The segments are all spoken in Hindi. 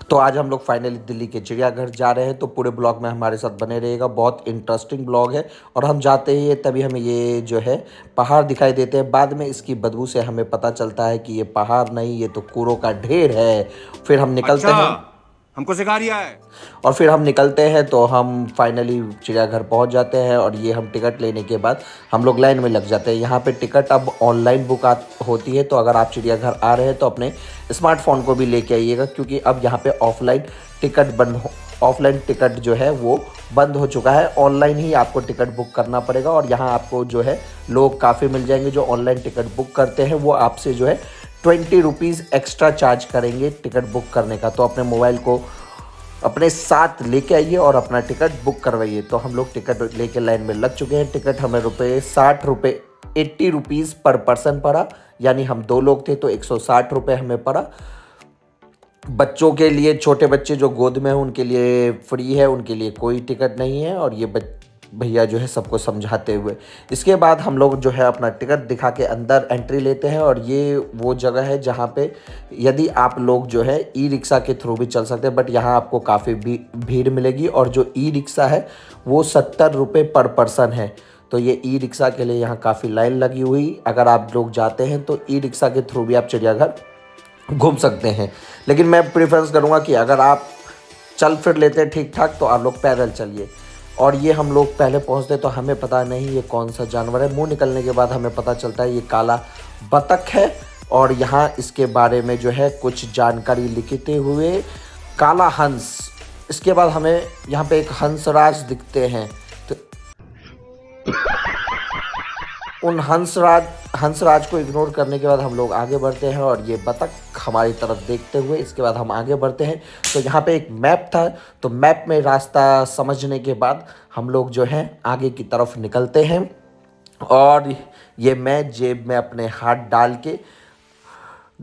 तो आज हम लोग फाइनली दिल्ली के चिड़ियाघर जा रहे हैं, तो पूरे ब्लॉग में हमारे साथ बने रहिएगा। बहुत इंटरेस्टिंग ब्लॉग है। और हम जाते ही तभी हमें ये जो है पहाड़ दिखाई देते हैं। बाद में इसकी बदबू से हमें पता चलता है कि ये पहाड़ नहीं, ये तो कूड़ों का ढेर है। फिर हम निकलते हैं। हमको सिखा रिया है। और फिर हम निकलते हैं तो हम फाइनली चिड़ियाघर पहुंच जाते हैं। और ये हम टिकट लेने के बाद हम लोग लाइन में लग जाते हैं। यहाँ पे टिकट अब ऑनलाइन बुक होती है। तो अगर आप चिड़ियाघर आ रहे हैं तो अपने स्मार्टफोन को भी लेके आइएगा, क्योंकि अब यहाँ पे ऑफलाइन टिकट जो है वो बंद हो चुका है। ऑनलाइन ही आपको टिकट बुक करना पड़ेगा। और यहाँ आपको जो है लोग काफ़ी मिल जाएंगे जो ऑनलाइन टिकट बुक करते हैं। वो आपसे जो है 20 रुपीज़ एक्स्ट्रा चार्ज करेंगे टिकट बुक करने का। तो अपने मोबाइल को अपने साथ लेके आइए और अपना टिकट बुक करवाइए। तो हम लोग टिकट लेके लाइन में लग चुके हैं। टिकट हमें 60 रुपये 80 रुपीज़ पर पर्सन पड़ा, यानी हम 2 लोग थे तो 160 रुपये हमें पड़ा। बच्चों के लिए, छोटे बच्चे जो गोद में हैं उनके लिए फ्री है, उनके लिए कोई टिकट नहीं है। और ये भैया जो है सबको समझाते हुए, इसके बाद हम लोग जो है अपना टिकट दिखा के अंदर एंट्री लेते हैं। और ये वो जगह है जहाँ पे यदि आप लोग जो है ई रिक्शा के थ्रू भी चल सकते हैं, बट यहाँ आपको काफ़ी भीड़ मिलेगी। और जो ई रिक्शा है वो 70 रुपये पर पर्सन है। तो ये ई रिक्शा के लिए यहाँ काफ़ी लाइन लगी हुई। अगर आप लोग जाते हैं तो ई रिक्शा के थ्रू भी आप चिड़ियाघर घूम सकते हैं। लेकिन मैं प्रेफरेंस करूँगा कि अगर आप चल फिर लेते हैं ठीक ठाक तो आप लोग पैदल चलिए। और ये हम लोग पहले पहुंचते तो हमें पता नहीं ये कौन सा जानवर है। मुंह निकलने के बाद हमें पता चलता है ये काला बतख है। और यहाँ इसके बारे में जो है कुछ जानकारी लिखते हुए काला हंस। इसके बाद हमें यहाँ पे एक हंसराज दिखते हैं। तो उन हंसराज को इग्नोर करने के बाद हम लोग आगे बढ़ते हैं। और ये बतख हमारी तरफ देखते हुए इसके बाद हम आगे बढ़ते हैं। तो यहाँ पे एक मैप था, तो मैप में रास्ता समझने के बाद हम लोग जो है आगे की तरफ निकलते हैं। और ये मैं जेब में अपने हाथ डाल के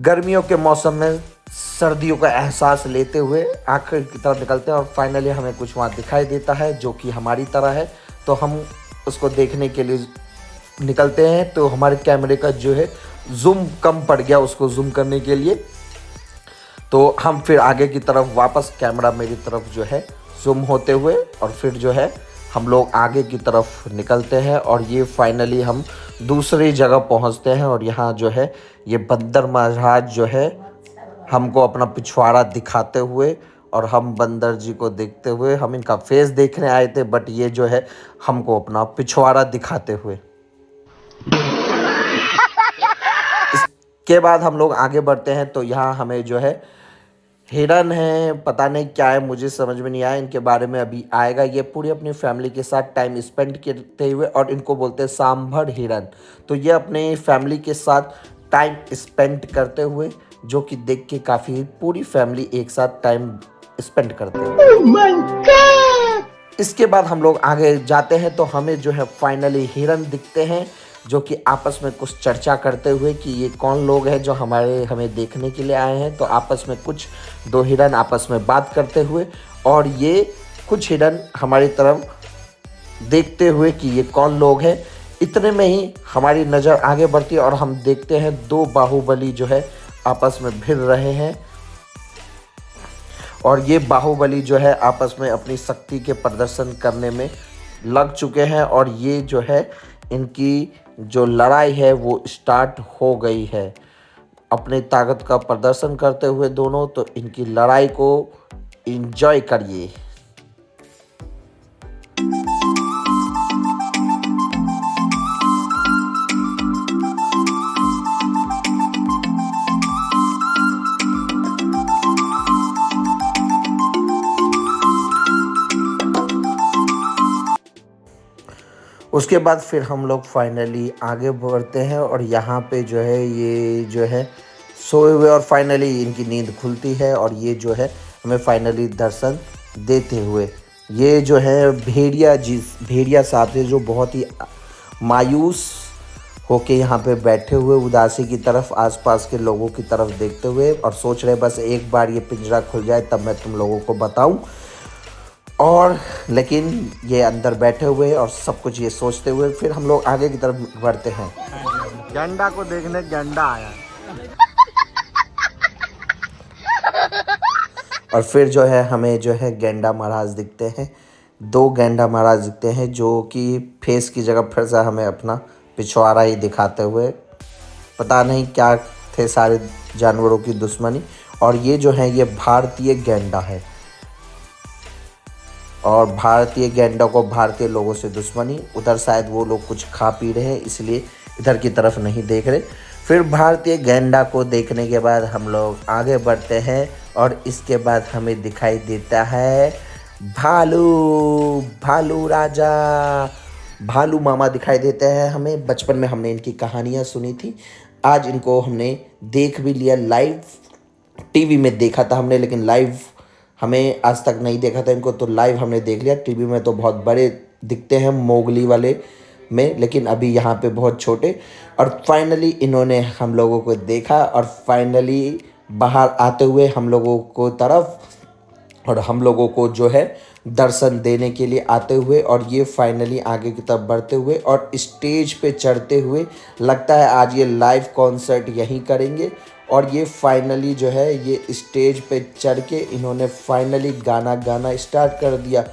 गर्मियों के मौसम में सर्दियों का एहसास लेते हुए आखिर की तरफ निकलते हैं। और फाइनली हमें कुछ वहाँ दिखाई देता है जो कि हमारी तरह है। तो हम उसको देखने के लिए निकलते हैं। तो हमारे कैमरे का जो है जूम कम पड़ गया उसको जूम करने के लिए। तो हम फिर आगे की तरफ वापस कैमरा मेरी तरफ जो है जूम होते हुए और फिर जो है हम लोग आगे की तरफ निकलते हैं। और ये फाइनली हम दूसरी जगह पहुंचते हैं। और यहाँ जो है ये बंदर महाराज जो है हमको अपना पिछवाड़ा दिखाते हुए और हम बंदर जी को देखते हुए, हम इनका फेस देखने आए थे बट ये जो है हमको अपना पिछवाड़ा दिखाते हुए। इसके बाद हम लोग आगे बढ़ते हैं। तो यहाँ हमें जो है हिरन है, पता नहीं क्या है, मुझे समझ में नहीं आया। इनके बारे में अभी आएगा। ये पूरी अपनी फैमिली के साथ टाइम स्पेंड करते हुए, और इनको बोलते हैं सांभर हिरन। तो ये अपने फैमिली के साथ टाइम स्पेंड करते हुए, जो कि देख के काफ़ी पूरी फैमिली एक साथ टाइम स्पेंड करते हैं। Oh my God! इसके बाद हम लोग आगे जाते हैं तो हमें जो है फाइनली हिरन दिखते हैं, जो कि आपस में कुछ चर्चा करते हुए कि ये कौन लोग हैं जो हमें देखने के लिए आए हैं। तो आपस में कुछ 2 हिरन आपस में बात करते हुए, और ये कुछ हिरन हमारी तरफ देखते हुए कि ये कौन लोग हैं। इतने में ही हमारी नज़र आगे बढ़ती है और हम देखते हैं 2 बाहुबली जो है आपस में भिड़ रहे हैं। और ये बाहुबली जो है आपस में अपनी शक्ति के प्रदर्शन करने में लग चुके हैं। और ये जो है इनकी जो लड़ाई है वो स्टार्ट हो गई है। अपनी ताकत का प्रदर्शन करते हुए दोनों, तो इनकी लड़ाई को एंजॉय करिए। उसके बाद फिर हम लोग फाइनली आगे बढ़ते हैं। और यहाँ पे जो है ये जो है सोए हुए, और फाइनली इनकी नींद खुलती है। और ये जो है हमें फाइनली दर्शन देते हुए, ये जो है भेड़िया साहब थे, जो बहुत ही मायूस होके यहाँ पे बैठे हुए उदासी की तरफ, आसपास के लोगों की तरफ देखते हुए, और सोच रहे बस एक बार ये पिंजरा खुल जाए तब मैं तुम लोगों को बताऊं। और लेकिन ये अंदर बैठे हुए और सब कुछ ये सोचते हुए फिर हम लोग आगे की तरफ बढ़ते हैं। गंडा को देखने गंडा आया। और फिर जो है हमें जो है गेंडा महाराज दिखते हैं, 2 गेंडा महाराज दिखते हैं जो कि फेस की जगह फिर से हमें अपना पिछवाड़ा ही दिखाते हुए, पता नहीं क्या थे सारे जानवरों की दुश्मनी। और ये जो है ये भारतीय गेंडा है और भारतीय गेंडा को भारतीय लोगों से दुश्मनी। उधर शायद वो लोग कुछ खा पी रहे हैं इसलिए इधर की तरफ नहीं देख रहे। फिर भारतीय गेंडा को देखने के बाद हम लोग आगे बढ़ते हैं और इसके बाद हमें दिखाई देता है भालू राजा, भालू मामा दिखाई देते हैं हमें। बचपन में हमने इनकी कहानियाँ सुनी थी, आज इनको हमने देख भी लिया। लाइव टीवी में देखा था हमने, लेकिन लाइव हमें आज तक नहीं देखा था इनको, तो लाइव हमने देख लिया। टीवी में तो बहुत बड़े दिखते हैं मोगली वाले में, लेकिन अभी यहाँ पे बहुत छोटे। और फाइनली इन्होंने हम लोगों को देखा और फाइनली बाहर आते हुए हम लोगों को तरफ, और हम लोगों को जो है दर्शन देने के लिए आते हुए, और ये फाइनली आगे की तरफ बढ़ते हुए और स्टेज पे चढ़ते हुए, लगता है आज ये लाइव कॉन्सर्ट यहीं करेंगे। और ये फाइनली जो है ये स्टेज पे चढ़ के इन्होंने फाइनली गाना स्टार्ट कर दिया।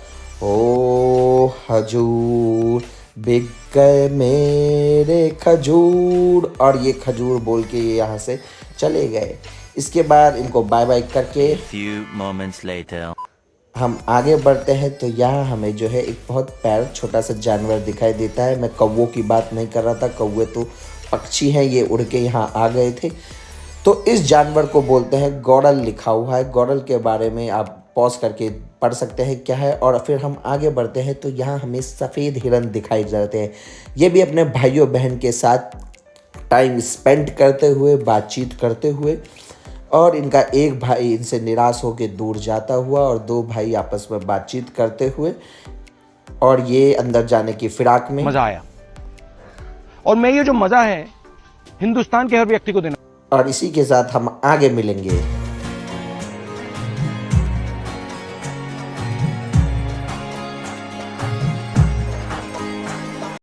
ओ हजूर बिक गए मेरे खजूर, और ये खजूर बोल के ये यहाँ से चले गए। इसके बाद इनको बाय बाय करके Few moments later. हम आगे बढ़ते हैं तो यहाँ हमें जो है एक बहुत प्यारा छोटा सा जानवर दिखाई देता है। मैं कौवों की बात नहीं कर रहा था, कौवे तो पक्षी हैं, ये उड़ के यहाँ आ गए थे। तो इस जानवर को बोलते हैं गौड़ल, लिखा हुआ है। गौड़ल के बारे में आप पॉज करके पढ़ सकते हैं क्या है। और फिर हम आगे बढ़ते हैं तो यहाँ हमें सफ़ेद हिरन दिखाई जाते हैं। ये भी अपने भाइयों बहन के साथ टाइम स्पेंड करते हुए, बातचीत करते हुए, और इनका एक भाई इनसे निराश होकर दूर जाता हुआ और 2 भाई आपस में बातचीत करते हुए, और ये अंदर जाने की फिराक में। मजा आया, और मैं ये जो मजा है हिंदुस्तान के हर व्यक्ति को देना। और इसी के साथ हम आगे मिलेंगे।